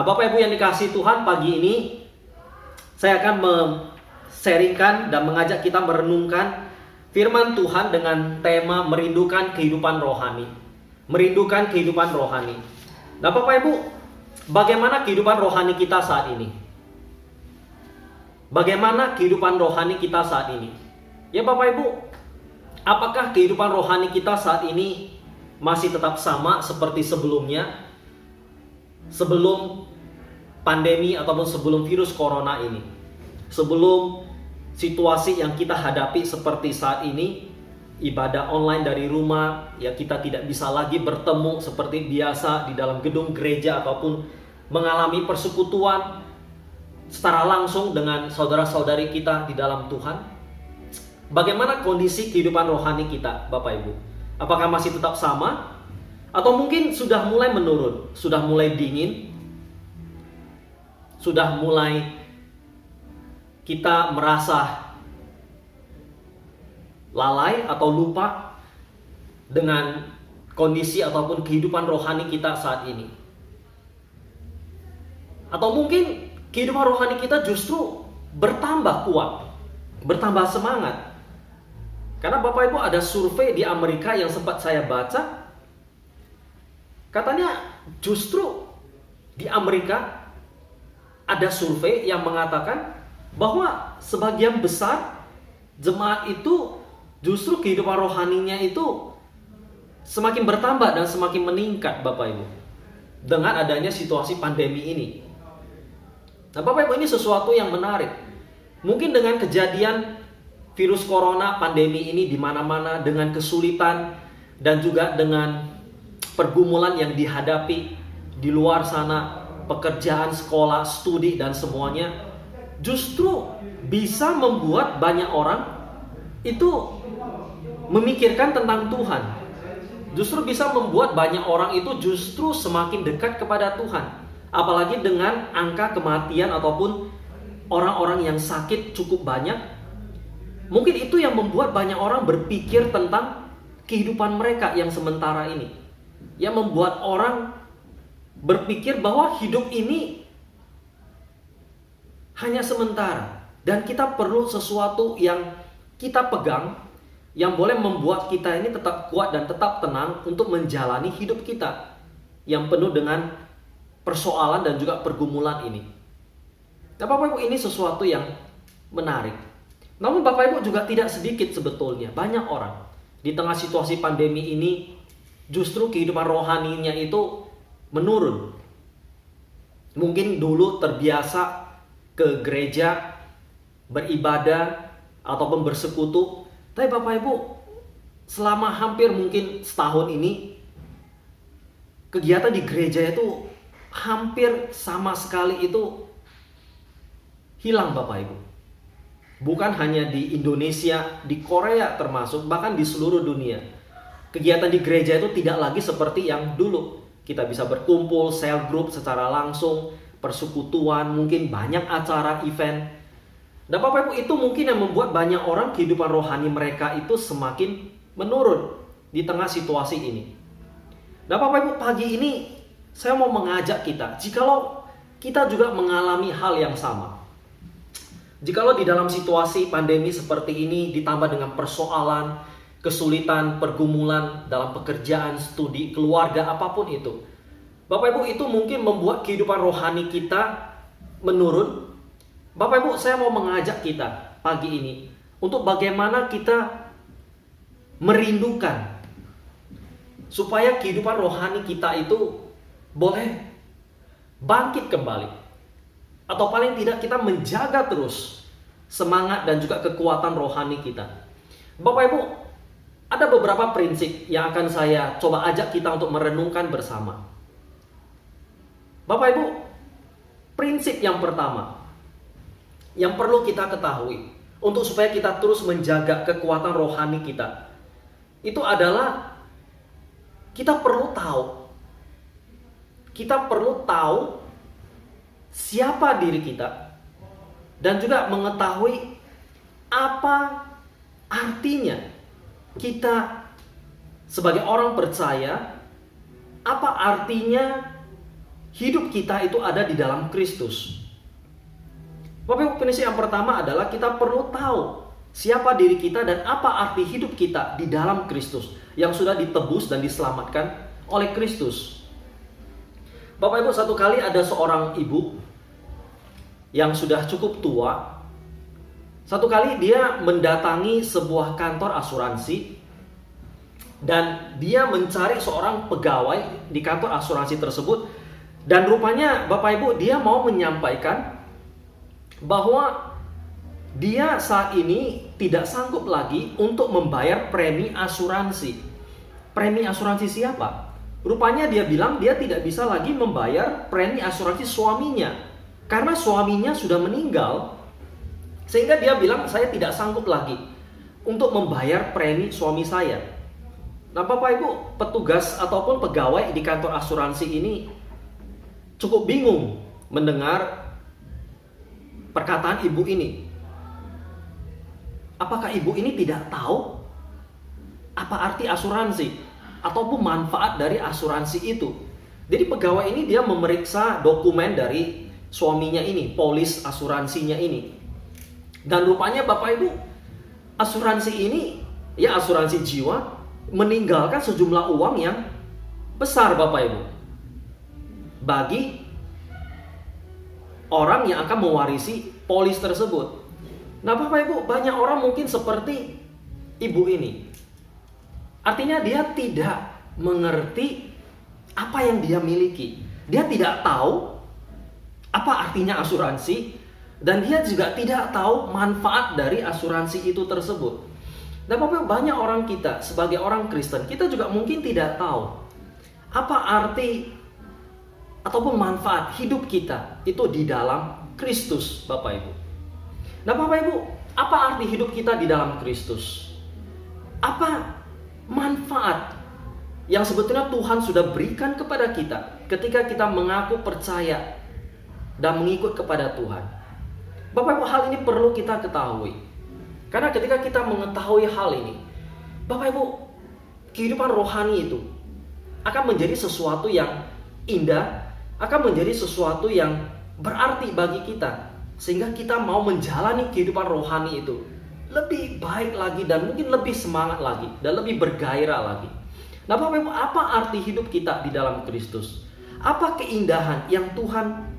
Bapak Ibu yang dikasihi Tuhan, pagi ini saya akan sharingkan dan mengajak kita merenungkan firman Tuhan dengan tema merindukan kehidupan rohani. Merindukan kehidupan rohani. Nah Bapak Ibu, bagaimana kehidupan rohani kita saat ini? Bagaimana kehidupan rohani kita saat ini? Ya Bapak Ibu, apakah kehidupan rohani kita saat ini masih tetap sama seperti sebelumnya? Sebelum pandemi ataupun sebelum virus corona ini, sebelum situasi yang kita hadapi seperti saat ini, ibadah online dari rumah, ya kita tidak bisa lagi bertemu seperti biasa di dalam gedung gereja ataupun mengalami persekutuan secara langsung dengan saudara-saudari kita di dalam Tuhan. Bagaimana kondisi kehidupan rohani kita, Bapak Ibu? Apakah masih tetap sama? Atau mungkin sudah mulai menurun, sudah mulai dingin, sudah mulai kita merasa lalai atau lupa dengan kondisi ataupun kehidupan rohani kita saat ini. Atau mungkin kehidupan rohani kita justru bertambah kuat, bertambah semangat. Karena Bapak Ibu, ada survei di Amerika yang sempat saya baca. Katanya justru di Amerika ada survei yang mengatakan bahwa sebagian besar jemaat itu justru kehidupan rohaninya itu semakin bertambah dan semakin meningkat, Bapak Ibu, dengan adanya situasi pandemi ini. Nah Bapak Ibu, ini sesuatu yang menarik. Mungkin dengan kejadian virus corona pandemi ini di mana-mana, dengan kesulitan dan juga dengan pergumulan yang dihadapi di luar sana, pekerjaan, sekolah, studi dan semuanya, justru bisa membuat banyak orang itu memikirkan tentang Tuhan. Justru bisa membuat banyak orang itu justru semakin dekat kepada Tuhan. Apalagi dengan angka kematian ataupun orang-orang yang sakit cukup banyak. Mungkin itu yang membuat banyak orang berpikir tentang kehidupan mereka yang sementara ini. Yang membuat orang berpikir bahwa hidup ini hanya sementara. Dan kita perlu sesuatu yang kita pegang, yang boleh membuat kita ini tetap kuat dan tetap tenang untuk menjalani hidup kita yang penuh dengan persoalan dan juga pergumulan ini. Nah Bapak Ibu, ini sesuatu yang menarik. Namun Bapak Ibu juga tidak sedikit sebetulnya banyak orang di tengah situasi pandemi ini justru kehidupan rohaninya itu menurun. Mungkin dulu terbiasa ke gereja, beribadah ataupun bersekutu, tapi Bapak Ibu selama hampir mungkin setahun ini kegiatan di gereja itu hampir sama sekali itu hilang, Bapak Ibu. Bukan hanya di Indonesia, di Korea termasuk, bahkan di seluruh dunia. Kegiatan di gereja itu tidak lagi seperti yang dulu. Kita bisa berkumpul, cell group secara langsung, persekutuan, mungkin banyak acara, event. Dan Bapak Ibu, itu mungkin yang membuat banyak orang kehidupan rohani mereka itu semakin menurun di tengah situasi ini. Dan Bapak Ibu, pagi ini saya mau mengajak kita, jikalau kita juga mengalami hal yang sama. Jikalau di dalam situasi pandemi seperti ini ditambah dengan persoalan, kesulitan, pergumulan dalam pekerjaan, studi, keluarga, apapun itu, Bapak Ibu, itu mungkin membuat kehidupan rohani kita menurun. Bapak Ibu, saya mau mengajak kita pagi ini untuk bagaimana kita merindukan supaya kehidupan rohani kita itu boleh bangkit kembali, atau paling tidak kita menjaga terus semangat dan juga kekuatan rohani kita. Bapak Ibu, ada beberapa prinsip yang akan saya coba ajak kita untuk merenungkan bersama. Bapak Ibu, prinsip yang pertama yang perlu kita ketahui untuk supaya kita terus menjaga kekuatan rohani kita, itu adalah kita perlu tahu siapa diri kita dan juga mengetahui apa artinya kita sebagai orang percaya, apa artinya hidup kita itu ada di dalam Kristus. Bapak Ibu, prinsip yang pertama adalah kita perlu tahu siapa diri kita dan apa arti hidup kita di dalam Kristus yang sudah ditebus dan diselamatkan oleh Kristus. Bapak Ibu, satu kali ada seorang ibu yang sudah cukup tua. Satu kali dia mendatangi sebuah kantor asuransi dan dia mencari seorang pegawai di kantor asuransi tersebut. Dan rupanya Bapak Ibu, dia mau menyampaikan bahwa dia saat ini tidak sanggup lagi untuk membayar premi asuransi. Premi asuransi siapa? Rupanya dia bilang dia tidak bisa lagi membayar premi asuransi suaminya karena suaminya sudah meninggal. Sehingga dia bilang, saya tidak sanggup lagi untuk membayar premi suami saya. Nah Bapak Ibu, petugas ataupun pegawai di kantor asuransi ini cukup bingung mendengar perkataan ibu ini. Apakah ibu ini tidak tahu apa arti asuransi ataupun manfaat dari asuransi itu? Jadi pegawai ini dia memeriksa dokumen dari suaminya ini, polis asuransinya ini. Dan rupanya Bapak Ibu, asuransi ini, ya asuransi jiwa, meninggalkan sejumlah uang yang besar Bapak Ibu bagi orang yang akan mewarisi polis tersebut. Nah Bapak Ibu, banyak orang mungkin seperti ibu ini. Artinya dia tidak mengerti apa yang dia miliki. Dia tidak tahu apa artinya asuransi, dan dia juga tidak tahu manfaat dari asuransi itu tersebut. Nah Bapak Ibu, banyak orang kita sebagai orang Kristen, kita juga mungkin tidak tahu apa arti ataupun manfaat hidup kita itu di dalam Kristus Bapak Ibu. Nah Bapak Ibu, apa arti hidup kita di dalam Kristus? Apa manfaat yang sebetulnya Tuhan sudah berikan kepada kita ketika kita mengaku percaya dan mengikut kepada Tuhan? Bapak Ibu, hal ini perlu kita ketahui. Karena ketika kita mengetahui hal ini, Bapak Ibu, kehidupan rohani itu akan menjadi sesuatu yang indah, akan menjadi sesuatu yang berarti bagi kita, sehingga kita mau menjalani kehidupan rohani itu lebih baik lagi dan mungkin lebih semangat lagi dan lebih bergairah lagi. Nah Bapak Ibu, apa arti hidup kita di dalam Kristus? Apa keindahan yang Tuhan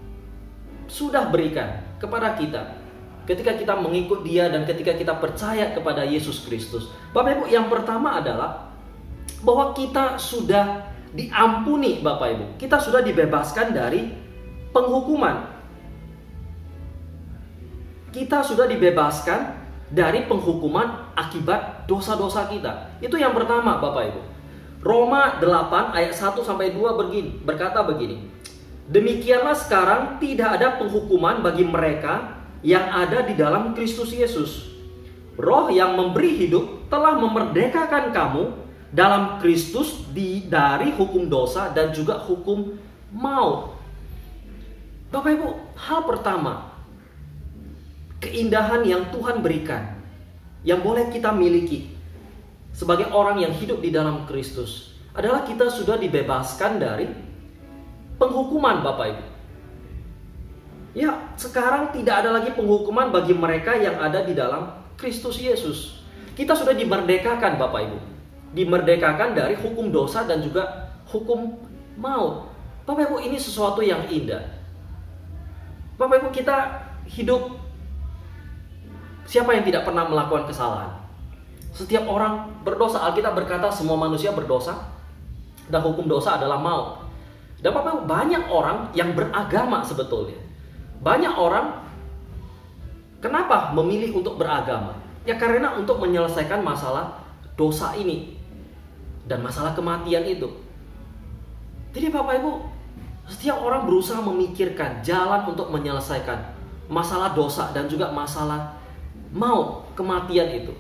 sudah berikan kepada kita ketika kita mengikut Dia dan ketika kita percaya kepada Yesus Kristus? Bapak Ibu, yang pertama adalah bahwa kita sudah diampuni Bapak Ibu. Kita sudah dibebaskan dari penghukuman. Kita sudah dibebaskan dari penghukuman akibat dosa-dosa kita. Itu yang pertama Bapak Ibu. Roma 8 ayat 1-2 berkata begini. Demikianlah sekarang tidak ada penghukuman bagi mereka yang ada di dalam Kristus Yesus. Roh yang memberi hidup telah memerdekakan kamu dalam Kristus dari hukum dosa dan juga hukum maut. Bapak Ibu, hal pertama, keindahan yang Tuhan berikan, yang boleh kita miliki sebagai orang yang hidup di dalam Kristus, adalah kita sudah dibebaskan dari penghukuman Bapak Ibu. Ya, sekarang tidak ada lagi penghukuman bagi mereka yang ada di dalam Kristus Yesus. Kita sudah dimerdekakan Bapak Ibu. Dimerdekakan dari hukum dosa dan juga hukum maut. Bapak Ibu, ini sesuatu yang indah. Bapak Ibu, kita hidup, siapa yang tidak pernah melakukan kesalahan? Setiap orang berdosa. Alkitab berkata semua manusia berdosa dan hukum dosa adalah maut. Dan Bapak Ibu, banyak orang yang beragama sebetulnya. Banyak orang kenapa memilih untuk beragama? Ya karena untuk menyelesaikan masalah dosa ini dan masalah kematian itu. Jadi Bapak Ibu, setiap orang berusaha memikirkan jalan untuk menyelesaikan masalah dosa dan juga masalah maut, kematian itu.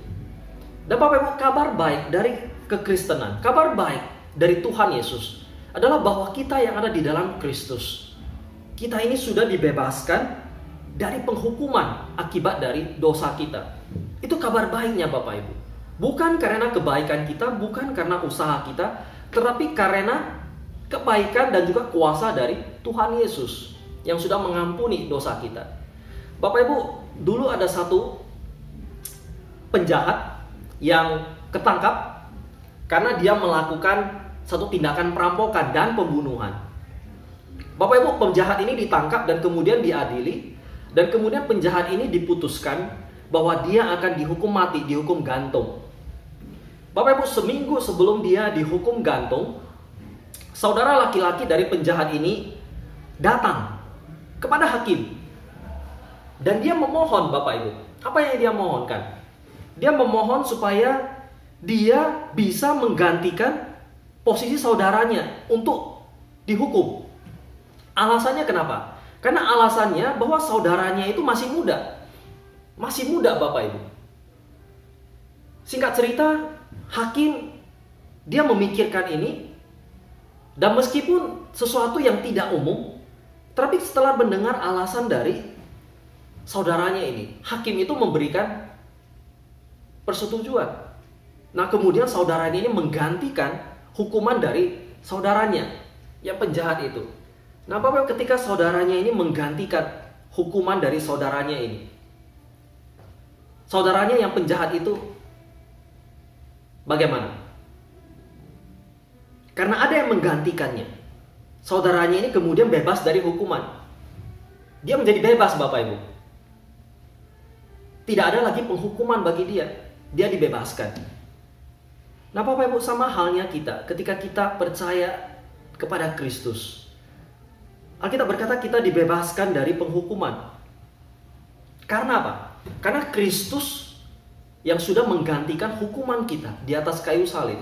Dan Bapak Ibu, kabar baik dari kekristenan, kabar baik dari Tuhan Yesus adalah bahwa kita yang ada di dalam Kristus, kita ini sudah dibebaskan dari penghukuman akibat dari dosa kita. Itu kabar baiknya Bapak Ibu. Bukan karena kebaikan kita, bukan karena usaha kita, tetapi karena kebaikan dan juga kuasa dari Tuhan Yesus yang sudah mengampuni dosa kita. Bapak Ibu, dulu ada satu penjahat yang ketangkap karena dia melakukan satu tindakan perampokan dan pembunuhan. Bapak Ibu, penjahat ini ditangkap dan kemudian diadili, dan kemudian penjahat ini diputuskan bahwa dia akan dihukum mati, dihukum gantung. Bapak Ibu, seminggu sebelum dia dihukum gantung, saudara laki-laki dari penjahat ini datang kepada hakim. Dan dia memohon, Bapak Ibu. Apa yang dia mohonkan? Dia memohon supaya dia bisa menggantikan posisi saudaranya untuk dihukum. Alasannya kenapa? Karena alasannya bahwa saudaranya itu masih muda. Masih muda, Bapak Ibu. Singkat cerita, hakim dia memikirkan ini, dan meskipun sesuatu yang tidak umum, tapi setelah mendengar alasan dari saudaranya ini, hakim itu memberikan persetujuan. Nah, kemudian saudaranya ini menggantikan hukuman dari saudaranya yang penjahat itu. Nah, Bapak, ketika saudaranya ini menggantikan hukuman dari saudaranya ini, saudaranya yang penjahat itu bagaimana? Karena ada yang menggantikannya, saudaranya ini kemudian bebas dari hukuman. Dia menjadi bebas, Bapak Ibu. Tidak ada lagi penghukuman bagi dia. Dia dibebaskan. Nah, Bapak Ibu, sama halnya kita ketika kita percaya kepada Kristus. Alkitab berkata kita dibebaskan dari penghukuman. Karena apa? Karena Kristus yang sudah menggantikan hukuman kita di atas kayu salib.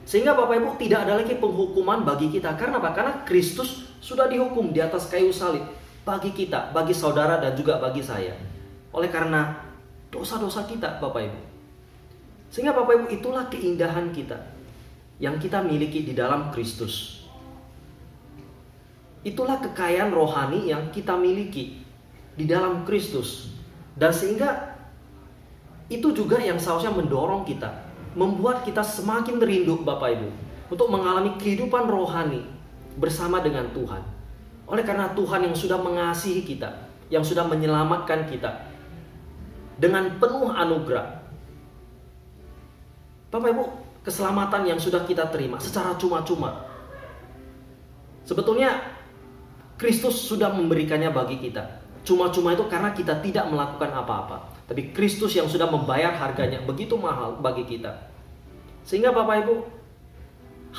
Sehingga Bapak Ibu, tidak ada lagi penghukuman bagi kita. Karena apa? Karena Kristus sudah dihukum di atas kayu salib bagi kita, bagi saudara dan juga bagi saya. Oleh karena dosa-dosa kita, Bapak Ibu. Sehingga Bapak Ibu, itulah keindahan kita yang kita miliki di dalam Kristus. Itulah kekayaan rohani yang kita miliki di dalam Kristus. Dan sehingga itu juga yang seharusnya mendorong kita, membuat kita semakin rindu, Bapak Ibu, untuk mengalami kehidupan rohani bersama dengan Tuhan. Oleh karena Tuhan yang sudah mengasihi kita, yang sudah menyelamatkan kita dengan penuh anugerah. Bapak Ibu, keselamatan yang sudah kita terima secara cuma-cuma, sebetulnya Kristus sudah memberikannya bagi kita. Cuma-cuma itu karena kita tidak melakukan apa-apa. Tapi Kristus yang sudah membayar harganya begitu mahal bagi kita. Sehingga Bapak Ibu,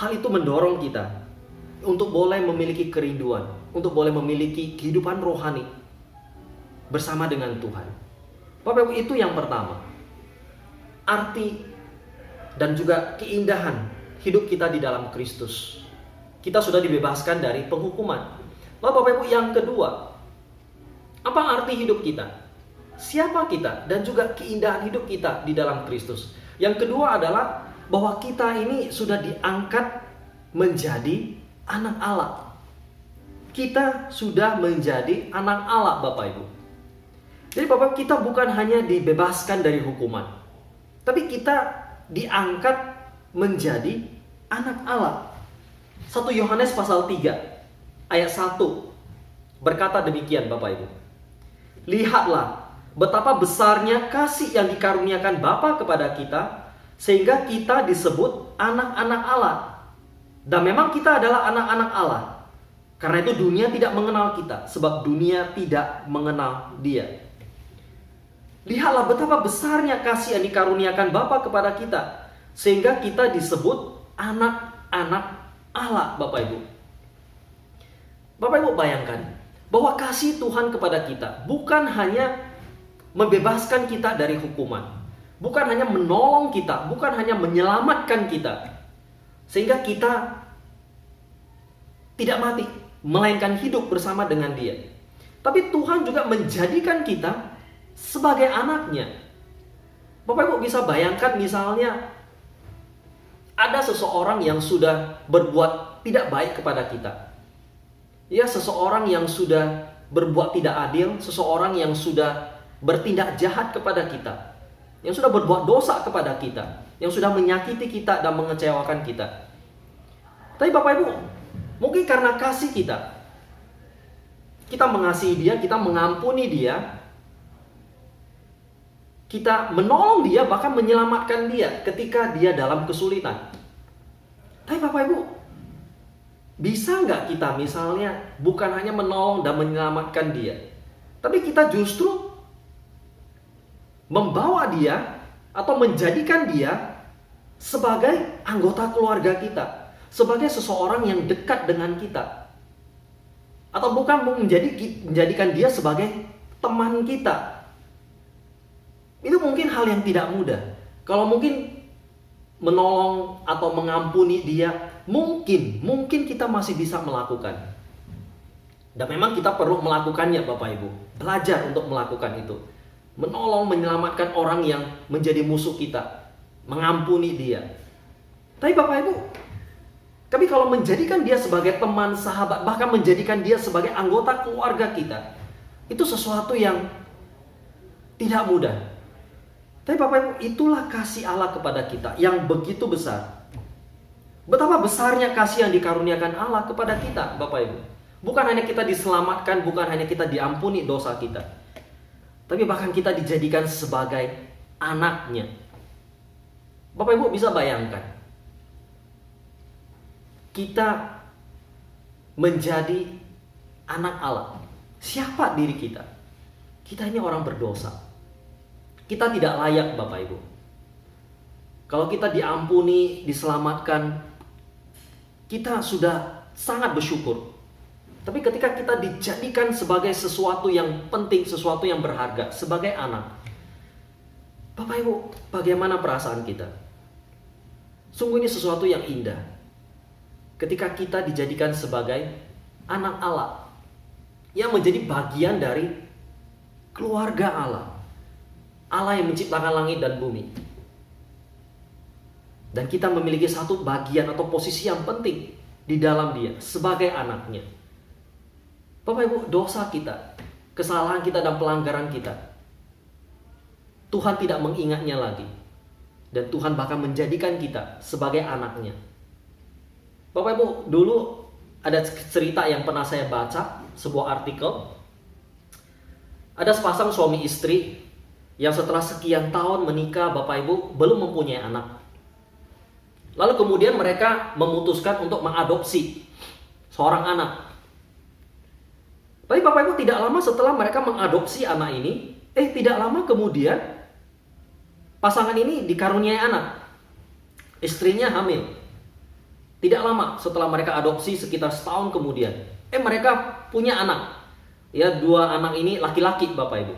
hal itu mendorong kita untuk boleh memiliki kerinduan, untuk boleh memiliki kehidupan rohani bersama dengan Tuhan. Bapak Ibu, itu yang pertama. Arti dan juga keindahan hidup kita di dalam Kristus. Kita sudah dibebaskan dari penghukuman. Lalu Bapak Ibu, yang kedua, apa arti hidup kita? Siapa kita? Dan juga keindahan hidup kita di dalam Kristus. Yang kedua adalah bahwa kita ini sudah diangkat menjadi anak Allah. Kita sudah menjadi anak Allah, Bapak Ibu. Jadi Bapak, kita bukan hanya dibebaskan dari hukuman, tapi kita diangkat menjadi anak Allah. 1 Yohanes pasal 3 ayat 1 berkata demikian, Bapak Ibu. Lihatlah betapa besarnya kasih yang dikaruniakan Bapa kepada kita, sehingga kita disebut anak-anak Allah. Dan memang kita adalah anak-anak Allah. Karena itu dunia tidak mengenal kita, sebab dunia tidak mengenal Dia. Lihatlah betapa besarnya kasih yang dikaruniakan Bapa kepada kita, sehingga kita disebut anak-anak Allah, Bapak Ibu. Bapak Ibu, bayangkan bahwa kasih Tuhan kepada kita bukan hanya membebaskan kita dari hukuman, bukan hanya menolong kita, bukan hanya menyelamatkan kita sehingga kita tidak mati, melainkan hidup bersama dengan Dia. Tapi Tuhan juga menjadikan kita sebagai anaknya. Bapak Ibu bisa bayangkan, misalnya ada seseorang yang sudah berbuat tidak baik kepada kita. Ya, seseorang yang sudah berbuat tidak adil, seseorang yang sudah bertindak jahat kepada kita, yang sudah berbuat dosa kepada kita, yang sudah menyakiti kita dan mengecewakan kita. Tapi Bapak Ibu, mungkin karena kasih kita, kita mengasihi dia, kita mengampuni dia, kita menolong dia, bahkan menyelamatkan dia ketika dia dalam kesulitan. Tapi Bapak Ibu, bisa nggak kita misalnya bukan hanya menolong dan menyelamatkan dia, tapi kita justru membawa dia atau menjadikan dia sebagai anggota keluarga kita, sebagai seseorang yang dekat dengan kita, atau bukan menjadikan dia sebagai teman kita. Itu mungkin hal yang tidak mudah. Kalau mungkin menolong atau mengampuni dia, mungkin kita masih bisa melakukan. Dan memang kita perlu melakukannya Bapak Ibu. Belajar untuk melakukan itu. Menolong, menyelamatkan orang yang menjadi musuh kita. Mengampuni dia. Tapi Bapak Ibu, tapi kalau menjadikan dia sebagai teman, sahabat, bahkan menjadikan dia sebagai anggota keluarga kita, itu sesuatu yang tidak mudah. Tapi Bapak Ibu, itulah kasih Allah kepada kita yang begitu besar. Betapa besarnya kasih yang dikaruniakan Allah kepada kita, Bapak Ibu. Bukan hanya kita diselamatkan, bukan hanya kita diampuni dosa kita, tapi bahkan kita dijadikan sebagai anaknya. Bapak Ibu bisa bayangkan, kita menjadi anak Allah. Siapa diri kita? Kita ini orang berdosa. Kita tidak layak Bapak Ibu. Kalau kita diampuni, diselamatkan, kita sudah sangat bersyukur. Tapi ketika kita dijadikan sebagai sesuatu yang penting, sesuatu yang berharga, sebagai anak, Bapak Ibu, bagaimana perasaan kita? Sungguh ini sesuatu yang indah. Ketika kita dijadikan sebagai anak Allah, yang menjadi bagian dari keluarga Allah. Allah yang menciptakan langit dan bumi. Dan kita memiliki satu bagian atau posisi yang penting di dalam dia sebagai anaknya. Bapak Ibu, dosa kita, kesalahan kita dan pelanggaran kita, Tuhan tidak mengingatnya lagi. Dan Tuhan bahkan menjadikan kita sebagai anaknya. Bapak Ibu, dulu ada cerita yang pernah saya baca, sebuah artikel. Ada sepasang suami istri yang setelah sekian tahun menikah, Bapak Ibu, belum mempunyai anak. Lalu kemudian mereka memutuskan untuk mengadopsi seorang anak. Tapi Bapak Ibu, tidak lama setelah mereka mengadopsi anak ini, tidak lama kemudian pasangan ini dikaruniai anak. Istrinya hamil. Tidak lama setelah mereka adopsi, sekitar setahun kemudian, mereka punya anak. Ya, 2 anak ini laki-laki Bapak Ibu.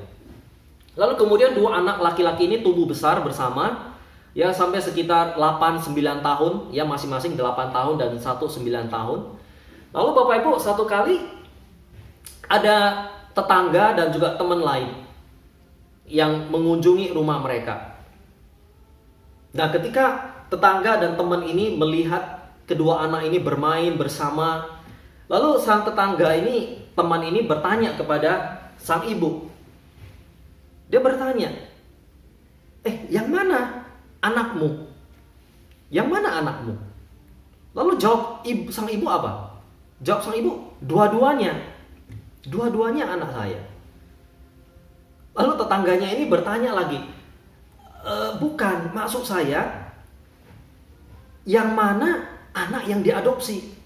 Lalu kemudian 2 anak laki-laki ini tumbuh besar bersama, ya sampai sekitar 8-9 tahun, ya masing-masing 8 tahun dan 1 9 tahun. Lalu Bapak Ibu, satu kali ada tetangga dan juga teman lain yang mengunjungi rumah mereka. Nah, ketika tetangga dan teman ini melihat kedua anak ini bermain bersama, lalu sang tetangga ini, teman ini bertanya kepada sang ibu. Dia bertanya, yang mana anakmu? Yang mana anakmu? Lalu jawab sang ibu apa? Jawab sang ibu, dua-duanya anak saya. Lalu tetangganya ini bertanya lagi, bukan, maksud saya, yang mana anak yang diadopsi?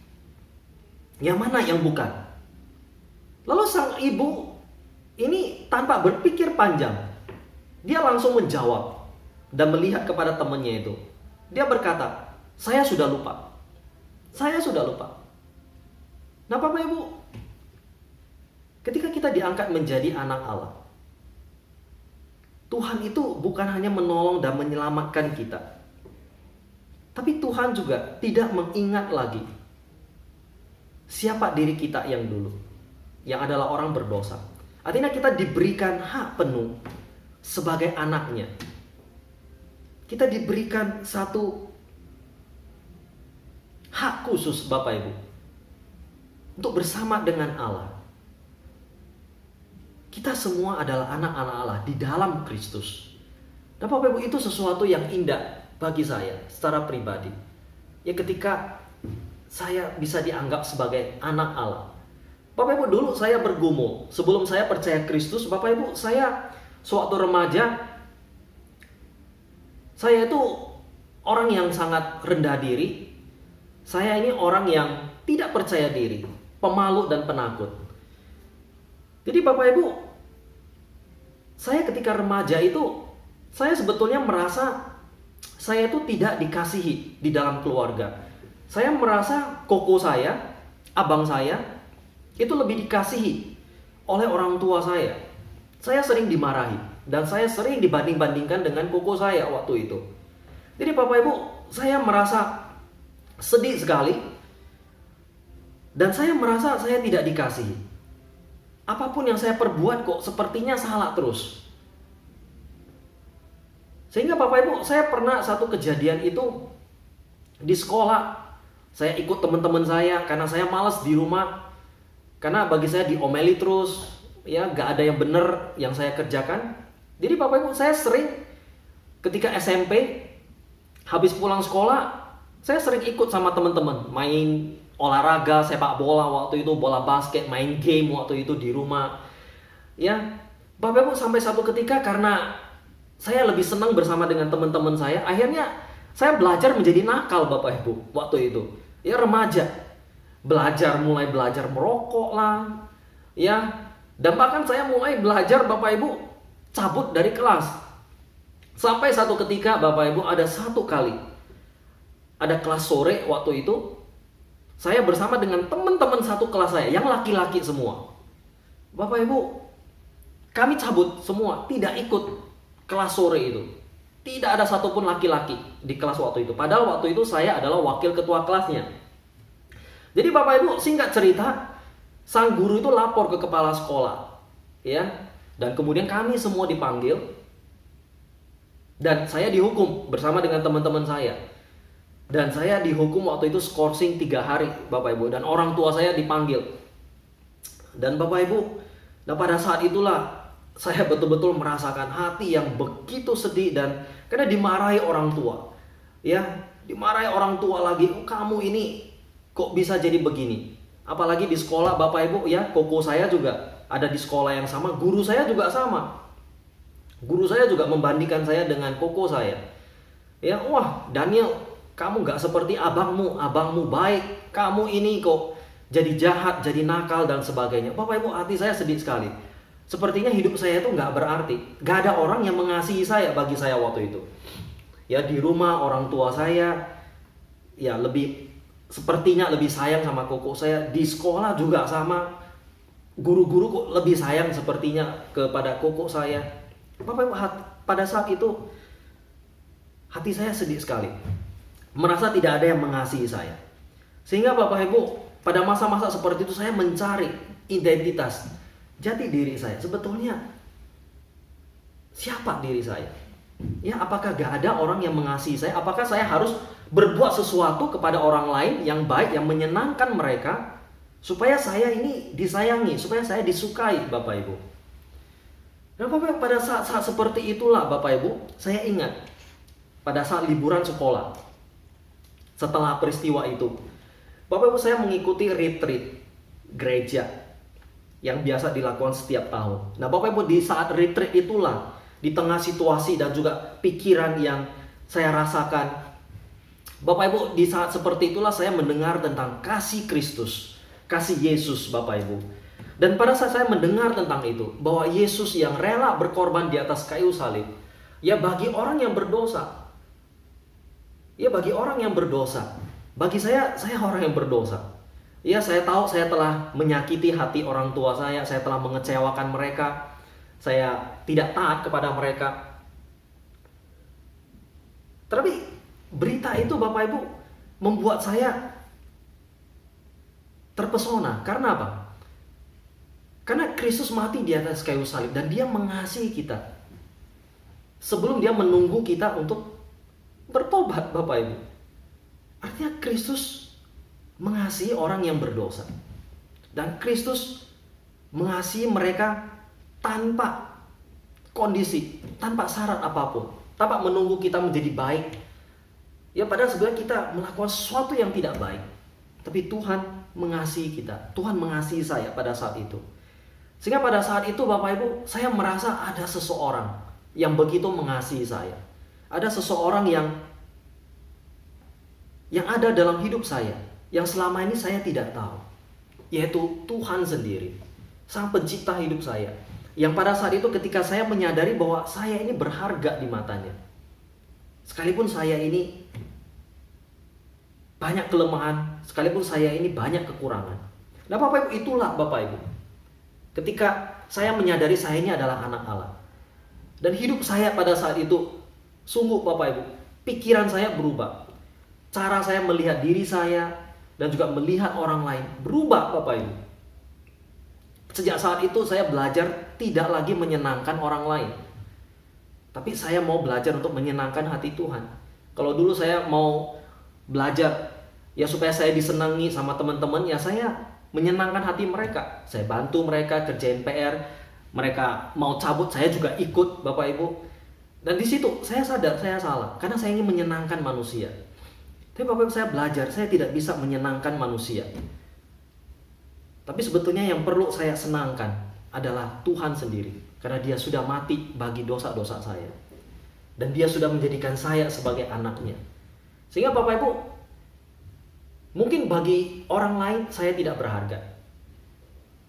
Yang mana yang bukan? Lalu sang ibu ini tanpa berpikir panjang, dia langsung menjawab dan melihat kepada temannya itu. Dia berkata, saya sudah lupa. Nah Bapak Ibu, ketika kita diangkat menjadi anak Allah, Tuhan itu bukan hanya menolong dan menyelamatkan kita, tapi Tuhan juga tidak mengingat lagi siapa diri kita yang dulu, yang adalah orang berdosa. Artinya kita diberikan hak penuh sebagai anaknya. Kita diberikan satu hak khusus Bapak Ibu untuk bersama dengan Allah. Kita semua adalah anak-anak Allah di dalam Kristus. Dan Bapak Ibu, itu sesuatu yang indah bagi saya secara pribadi. Ya, ketika saya bisa dianggap sebagai anak Allah. Bapak Ibu, dulu saya bergumul. Sebelum saya percaya Kristus, Bapak Ibu, saya sewaktu remaja, saya itu orang yang sangat rendah diri. Saya ini orang yang tidak percaya diri, pemalu dan penakut. Jadi Bapak Ibu, saya ketika remaja itu, saya sebetulnya merasa saya itu tidak dikasihi di dalam keluarga. Saya merasa koko saya, abang saya, itu lebih dikasihi oleh orang tua saya. Saya sering dimarahi dan saya sering dibanding-bandingkan dengan koko saya waktu itu. Jadi Bapak Ibu, saya merasa sedih sekali dan saya merasa saya tidak dikasihi. Apapun yang saya perbuat kok sepertinya salah terus. Sehingga Bapak Ibu, saya pernah satu kejadian itu di sekolah. Saya ikut teman-teman saya karena saya malas di rumah. Karena bagi saya diomeli terus, ya gak ada yang benar yang saya kerjakan. Jadi Bapak Ibu, saya sering ketika SMP habis pulang sekolah, saya sering ikut sama teman-teman main olahraga, sepak bola waktu itu, bola basket, main game waktu itu di rumah. Ya, Bapak Ibu, sampai satu ketika karena saya lebih senang bersama dengan teman-teman saya, akhirnya saya belajar menjadi nakal Bapak Ibu waktu itu. Ya remaja, mulai belajar merokok lah, ya. Dan bahkan saya mulai belajar Bapak Ibu cabut dari kelas. Sampai satu ketika Bapak Ibu, ada satu kali ada kelas sore waktu itu, saya bersama dengan teman-teman satu kelas saya yang laki-laki semua. Bapak Ibu, kami cabut semua, tidak ikut kelas sore itu. Tidak ada satupun laki-laki di kelas waktu itu. Padahal waktu itu saya adalah wakil ketua kelasnya. Jadi Bapak Ibu, singkat cerita, sang guru itu lapor ke kepala sekolah, ya. Dan kemudian kami semua dipanggil dan saya dihukum bersama dengan teman-teman saya. Dan saya dihukum waktu itu skorsing 3 hari Bapak Ibu, dan orang tua saya dipanggil. Dan Bapak Ibu, dan pada saat itulah saya betul-betul merasakan hati yang begitu sedih, dan karena dimarahi orang tua. Ya, dimarahi orang tua lagi, oh, kamu ini kok bisa jadi begini. Apalagi di sekolah Bapak Ibu, ya, koko saya juga ada di sekolah yang sama, guru saya juga sama. Guru saya juga membandingkan saya dengan koko saya. Ya, wah Daniel, kamu gak seperti abangmu baik, kamu ini kok jadi jahat, jadi nakal dan sebagainya. Bapak Ibu, hati saya sedih sekali. Sepertinya hidup saya itu gak berarti. Gak ada orang yang mengasihi saya bagi saya waktu itu. Ya, di rumah orang tua saya ya sepertinya lebih sayang sama koko saya. Di sekolah juga sama. Guru-guru kok lebih sayang sepertinya kepada koko saya. Bapak Ibu, pada saat itu hati saya sedih sekali. Merasa tidak ada yang mengasihi saya. Sehingga Bapak Ibu, pada masa-masa seperti itu saya mencari identitas, jati diri saya. Sebetulnya siapa diri saya? Ya, apakah gak ada orang yang mengasihi saya? Apakah saya harus berbuat sesuatu kepada orang lain yang baik, yang menyenangkan mereka, supaya saya ini disayangi, supaya saya disukai Bapak Ibu? Dan Bapak Ibu, pada saat-saat seperti itulah Bapak Ibu, saya ingat pada saat liburan sekolah, setelah peristiwa itu, Bapak Ibu, saya mengikuti retreat gereja yang biasa dilakukan setiap tahun. Nah Bapak Ibu, di saat retreat itulah, di tengah situasi dan juga pikiran yang saya rasakan, Bapak Ibu, di saat seperti itulah saya mendengar tentang kasih Kristus, kasih Yesus Bapak Ibu. Dan pada saat saya mendengar tentang itu, bahwa Yesus yang rela berkorban di atas kayu salib, ya bagi orang yang berdosa. Ya bagi orang yang berdosa. Bagi saya orang yang berdosa. Ya, saya tahu saya telah menyakiti hati orang tua saya telah mengecewakan mereka, saya tidak taat kepada mereka. Tapi berita itu Bapak Ibu membuat saya terpesona. Karena apa? Karena Kristus mati di atas kayu salib dan Dia mengasihi kita sebelum Dia menunggu kita untuk bertobat Bapak Ibu. Artinya Kristus mengasihi orang yang berdosa. Dan Kristus mengasihi mereka tanpa kondisi, tanpa syarat apapun, tanpa menunggu kita menjadi baik. Ya padahal sebenarnya kita melakukan sesuatu yang tidak baik. Tapi Tuhan mengasihi kita. Tuhan mengasihi saya pada saat itu. Sehingga pada saat itu Bapak Ibu, saya merasa ada seseorang yang begitu mengasihi saya. Ada seseorang yang ada dalam hidup saya, yang selama ini saya tidak tahu. Yaitu Tuhan sendiri, Sang Pencipta hidup saya. Yang pada saat itu ketika saya menyadari bahwa saya ini berharga di matanya. Sekalipun saya ini banyak kelemahan, sekalipun saya ini banyak kekurangan. Nah Bapak Ibu, itulah Bapak Ibu, ketika saya menyadari saya ini adalah anak Allah. Dan hidup saya pada saat itu, sungguh Bapak Ibu, pikiran saya berubah. Cara saya melihat diri saya dan juga melihat orang lain berubah Bapak Ibu. Sejak saat itu saya belajar tidak lagi menyenangkan orang lain. Tapi saya mau belajar untuk menyenangkan hati Tuhan. Kalau dulu saya mau belajar ya supaya saya disenangi sama teman-teman, ya saya menyenangkan hati mereka. Saya bantu mereka kerjain PR, mereka mau cabut saya juga ikut Bapak Ibu. Dan di situ saya sadar saya salah karena saya ingin menyenangkan manusia. Tapi Bapak Ibu, saya belajar saya tidak bisa menyenangkan manusia. Tapi sebetulnya yang perlu saya senangkan adalah Tuhan sendiri, karena Dia sudah mati bagi dosa-dosa saya. Dan Dia sudah menjadikan saya sebagai anaknya. Sehingga Bapak Ibu, mungkin bagi orang lain saya tidak berharga.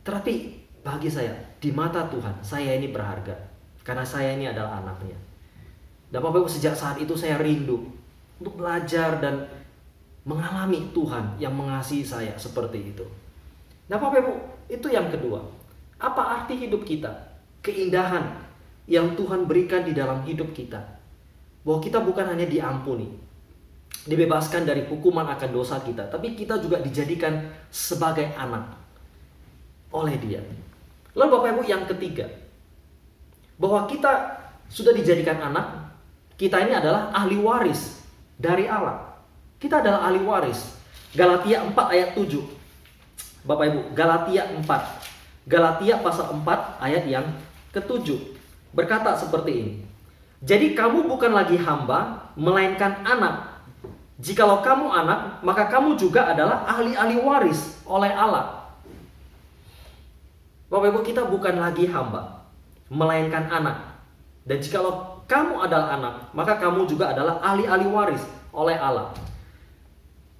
Tetapi bagi saya, di mata Tuhan, saya ini berharga. Karena saya ini adalah anaknya. Dan Bapak Ibu, sejak saat itu saya rindu untuk belajar dan mengalami Tuhan yang mengasihi saya seperti itu. Nah Bapak Ibu, itu yang kedua. Apa arti hidup kita? Keindahan yang Tuhan berikan di dalam hidup kita. Bahwa kita bukan hanya diampuni, dibebaskan dari hukuman akan dosa kita, tapi kita juga dijadikan sebagai anak oleh Dia. Lalu Bapak Ibu, yang ketiga, bahwa kita sudah dijadikan anak, kita ini adalah ahli waris dari Allah. Kita adalah ahli waris. Galatia 4 ayat 7. Bapak Ibu, Galatia 4. Galatia pasal 4 ayat yang ke-7 berkata seperti ini. Jadi kamu bukan lagi hamba, melainkan anak. Jikalau kamu anak, maka kamu juga adalah ahli-ahli waris oleh Allah. Bapak Ibu, kita bukan lagi hamba, melainkan anak. Dan jikalau kamu adalah anak, maka kamu juga adalah ahli-ahli waris oleh Allah.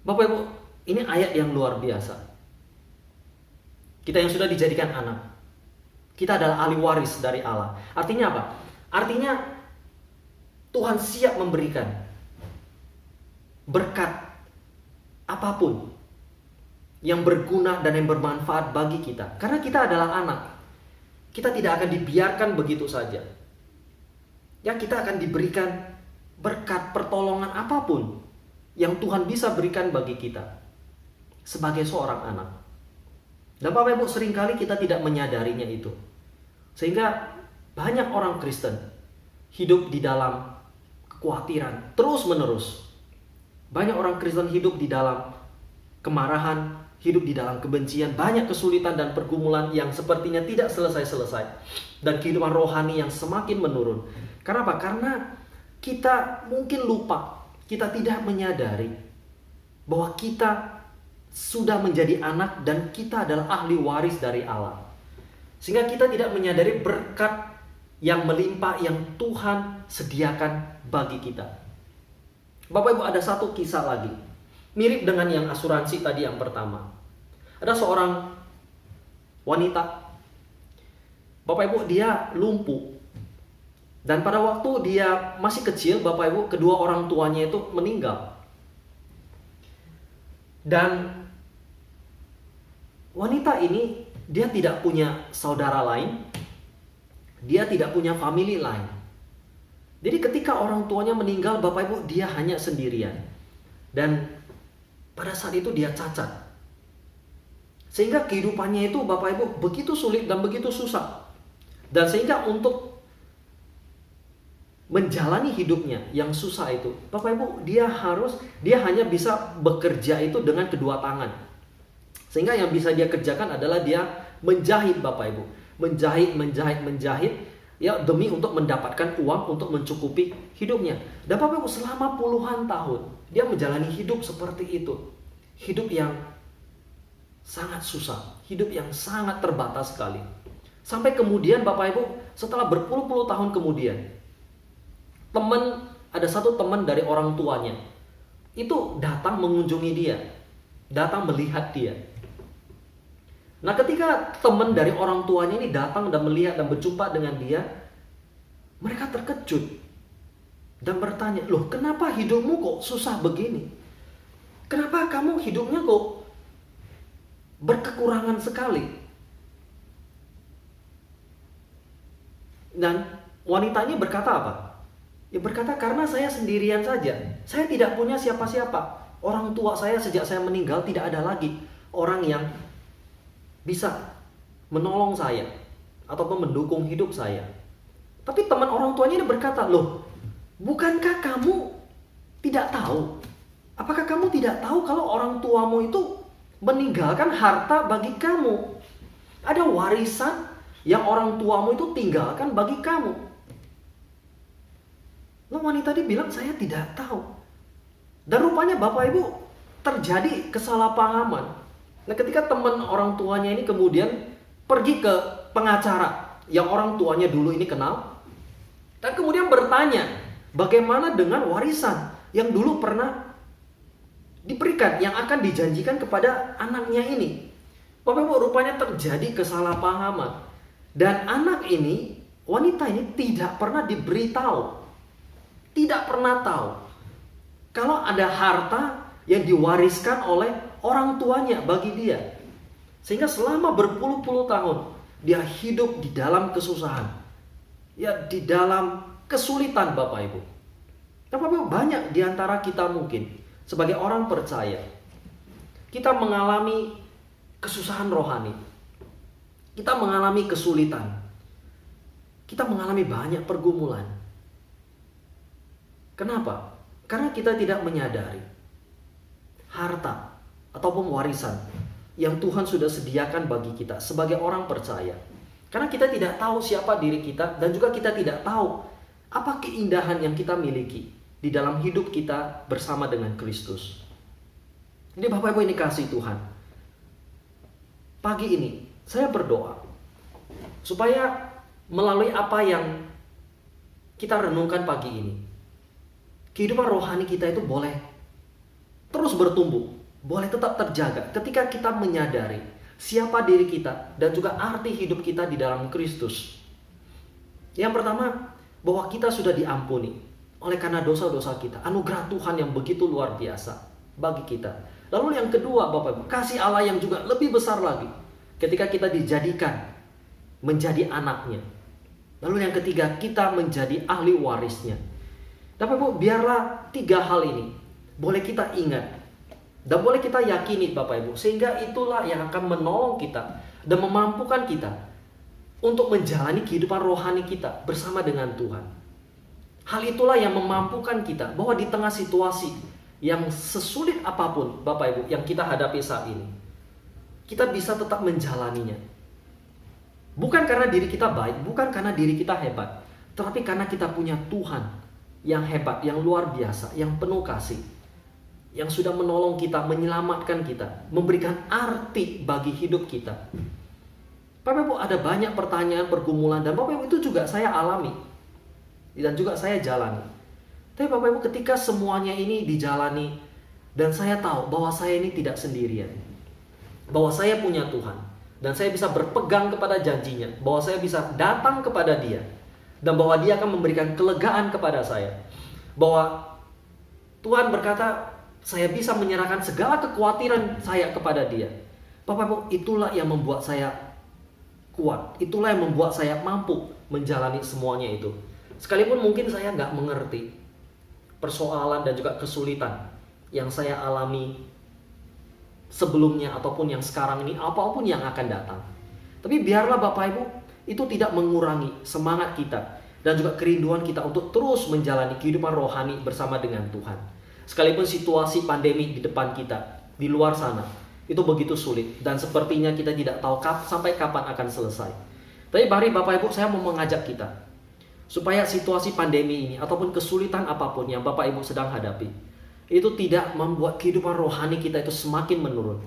Bapak Ibu, ini ayat yang luar biasa. Kita yang sudah dijadikan anak, kita adalah ahli waris dari Allah. Artinya apa? Artinya Tuhan siap memberikan berkat apapun yang berguna dan yang bermanfaat bagi kita. Karena kita adalah anak. Kita tidak akan dibiarkan begitu saja. Ya, kita akan diberikan berkat pertolongan apapun yang Tuhan bisa berikan bagi kita sebagai seorang anak. Dan Bapak Ibu, seringkali kita tidak menyadarinya itu. Sehingga banyak orang Kristen hidup di dalam kekhawatiran terus menerus. Banyak orang Kristen hidup di dalam kemarahan, hidup di dalam kebencian, banyak kesulitan dan pergumulan yang sepertinya tidak selesai-selesai. Dan kehidupan rohani yang semakin menurun. Karena apa? Karena kita mungkin lupa, kita tidak menyadari bahwa kita sudah menjadi anak dan kita adalah ahli waris dari Allah. Sehingga kita tidak menyadari berkat yang melimpah yang Tuhan sediakan bagi kita. Bapak Ibu, ada satu kisah lagi, mirip dengan yang asuransi tadi yang pertama. Ada seorang wanita, Bapak Ibu, dia lumpuh. Dan pada waktu dia masih kecil, Bapak Ibu, kedua orang tuanya itu meninggal. Dan wanita ini, dia tidak punya saudara lain, dia tidak punya family lain. Jadi ketika orang tuanya meninggal, Bapak Ibu, dia hanya sendirian. Dan pada saat itu dia cacat. Sehingga kehidupannya itu, Bapak Ibu, begitu sulit dan begitu susah. Dan sehingga untuk menjalani hidupnya yang susah itu, Bapak Ibu, dia hanya bisa bekerja itu dengan kedua tangan. Sehingga yang bisa dia kerjakan adalah dia menjahit, Bapak Ibu. Menjahit ya, demi untuk mendapatkan uang untuk mencukupi hidupnya. Dan Bapak Ibu, selama puluhan tahun dia menjalani hidup seperti itu. Hidup yang sangat susah, hidup yang sangat terbatas sekali. Sampai kemudian Bapak Ibu, setelah berpuluh-puluh tahun kemudian, ada satu teman dari orang tuanya itu datang mengunjungi dia, datang melihat dia. Nah, ketika teman dari orang tuanya ini datang dan melihat dan berjumpa dengan dia, mereka terkejut dan bertanya, "Loh, kenapa hidupmu kok susah begini? Kenapa kamu hidupnya kok berkekurangan sekali?" Dan wanita ini berkata apa? Ya berkata, "Karena saya sendirian saja. Saya tidak punya siapa-siapa. Orang tua saya sejak saya meninggal tidak ada lagi orang yang bisa menolong saya ataupun mendukung hidup saya." Tapi teman orang tuanya ini berkata, "Loh, bukankah kamu tidak tahu? Apakah kamu tidak tahu kalau orang tuamu itu meninggalkan harta bagi kamu? Ada warisan yang orang tuamu itu tinggalkan bagi kamu." Lalu wanita ini bilang, "Saya tidak tahu." Dan rupanya Bapak Ibu terjadi kesalahpahaman. Nah, ketika teman orang tuanya ini kemudian pergi ke pengacara yang orang tuanya dulu ini kenal, dan kemudian bertanya, bagaimana dengan warisan yang dulu pernah diberikan, yang akan dijanjikan kepada anaknya ini. Bapak Ibu, rupanya terjadi kesalahpahaman. Dan anak ini, wanita ini tidak pernah diberitahu, tidak pernah tahu kalau ada harta yang diwariskan oleh orang tuanya bagi dia. Sehingga selama berpuluh-puluh tahun dia hidup di dalam kesusahan, ya di dalam kesulitan Bapak Ibu. Bapak Ibu, banyak di antara kita mungkin sebagai orang percaya, kita mengalami kesusahan rohani, kita mengalami kesulitan, kita mengalami banyak pergumulan. Kenapa? Karena kita tidak menyadari harta ataupun warisan yang Tuhan sudah sediakan bagi kita sebagai orang percaya. Karena kita tidak tahu siapa diri kita, dan juga kita tidak tahu apa keindahan yang kita miliki di dalam hidup kita bersama dengan Kristus. Jadi Bapak Ibu ini kasih Tuhan, pagi ini saya berdoa supaya melalui apa yang kita renungkan pagi ini, kehidupan rohani kita itu boleh terus bertumbuh, boleh tetap terjaga ketika kita menyadari siapa diri kita dan juga arti hidup kita di dalam Kristus. Yang pertama, bahwa kita sudah diampuni oleh karena dosa-dosa kita. Anugerah Tuhan yang begitu luar biasa bagi kita. Lalu yang kedua, Bapak Ibu, kasih Allah yang juga lebih besar lagi ketika kita dijadikan menjadi anaknya. Lalu yang ketiga, kita menjadi ahli warisnya. Bapak Ibu, biarlah tiga hal ini boleh kita ingat dan boleh kita yakini Bapak Ibu, sehingga itulah yang akan menolong kita dan memampukan kita untuk menjalani kehidupan rohani kita bersama dengan Tuhan. Hal itulah yang memampukan kita bahwa di tengah situasi yang sesulit apapun Bapak Ibu yang kita hadapi saat ini, kita bisa tetap menjalaninya. Bukan karena diri kita baik, bukan karena diri kita hebat, tetapi karena kita punya Tuhan yang hebat, yang luar biasa, yang penuh kasih, yang sudah menolong kita, menyelamatkan kita, memberikan arti bagi hidup kita. Bapak Ibu, ada banyak pertanyaan, pergumulan, dan Bapak Ibu itu juga saya alami dan juga saya jalani. Tapi Bapak Ibu, ketika semuanya ini dijalani dan saya tahu bahwa saya ini tidak sendirian, bahwa saya punya Tuhan dan saya bisa berpegang kepada janjinya, bahwa saya bisa datang kepada Dia dan bahwa Dia akan memberikan kelegaan kepada saya, bahwa Tuhan berkata saya bisa menyerahkan segala kekhawatiran saya kepada Dia. Bapak Ibu, itulah yang membuat saya kuat, itulah yang membuat saya mampu menjalani semuanya itu. Sekalipun mungkin saya nggak mengerti persoalan dan juga kesulitan yang saya alami sebelumnya ataupun yang sekarang ini, apapun yang akan datang. Tapi biarlah Bapak Ibu itu tidak mengurangi semangat kita dan juga kerinduan kita untuk terus menjalani kehidupan rohani bersama dengan Tuhan. Sekalipun situasi pandemi di depan kita, di luar sana, itu begitu sulit dan sepertinya kita tidak tahu sampai kapan akan selesai. Tapi mari Bapak Ibu, saya mau mengajak kita supaya situasi pandemi ini ataupun kesulitan apapun yang Bapak Ibu sedang hadapi, itu tidak membuat kehidupan rohani kita itu semakin menurun,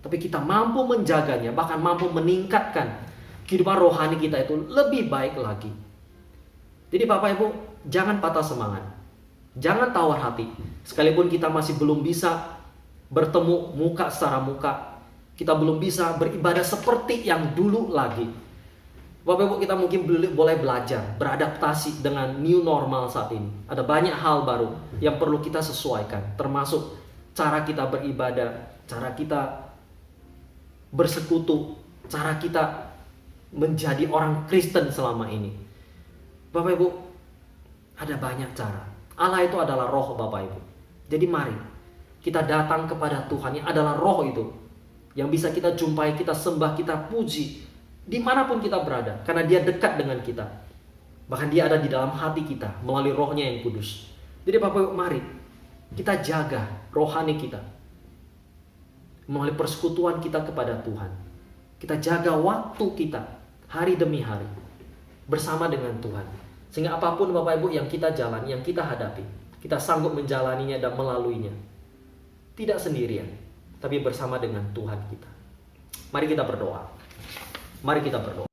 tapi kita mampu menjaganya, bahkan mampu meningkatkan kehidupan rohani kita itu lebih baik lagi. Jadi Bapak Ibu, jangan patah semangat, jangan tawar hati. Sekalipun kita masih belum bisa bertemu muka secara muka, kita belum bisa beribadah seperti yang dulu lagi. Bapak Ibu, kita mungkin boleh belajar, beradaptasi dengan new normal saat ini. Ada banyak hal baru yang perlu kita sesuaikan, termasuk cara kita beribadah, cara kita bersekutu, cara kita menjadi orang Kristen selama ini. Bapak Ibu, ada banyak cara. Allah itu adalah roh Bapak Ibu. Jadi mari kita datang kepada Tuhan yang adalah roh itu, yang bisa kita jumpai, kita sembah, kita puji dimanapun kita berada, karena dia dekat dengan kita. Bahkan dia ada di dalam hati kita melalui rohnya yang kudus. Jadi Bapak Ibu, mari kita jaga rohani kita melalui persekutuan kita kepada Tuhan. Kita jaga waktu kita hari demi hari bersama dengan Tuhan, sehingga apapun Bapak Ibu yang kita jalani, yang kita hadapi, kita sanggup menjalaninya dan melaluinya, tidak sendirian, tapi bersama dengan Tuhan kita. Mari kita berdoa. Mari kita berdoa.